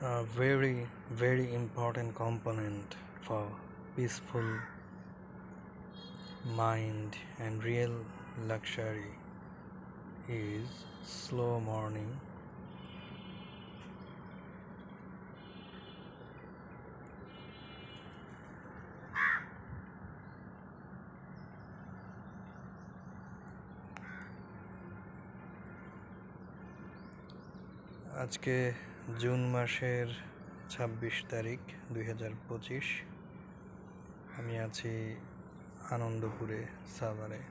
A very, very important component for peaceful mind and real luxury is slow morning. আজকে June মাসের ২৬ তারিখ ২০২৫। আমি আছি আনন্দপুরে সাভারে।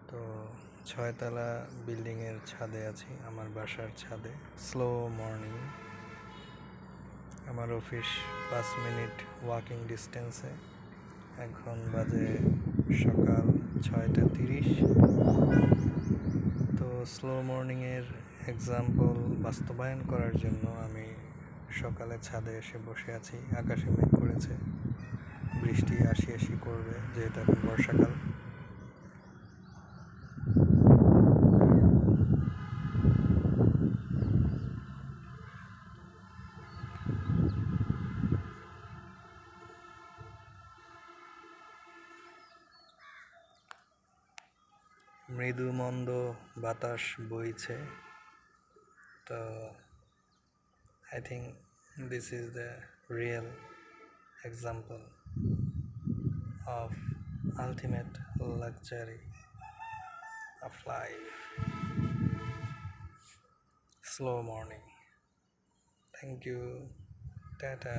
তো ৬তলা বিল্ডিংয়ের ছাদে আছি, আমার বাসার ছাদে। স্লো মর্নিং, আমার অফিস ৫ মিনিট ওয়াকিং ডিস্টেন্সে। এখন বাজে সকাল ৬টা ৩০। তো স্লো মর্নিংয়ের এক্সাম্পল বাস্তবায়ন করার জন্য আমি সকালে ছাদে এসে বসে আছি। আকাশে মেঘ করেছে, বৃষ্টি আসি করবে যেহেতু এখন বর্ষাকাল। মৃদু মন্দ বাতাস বইছে। তো I think this is the real example of ultimate luxury of life. Slow morning. Thank you. Tata.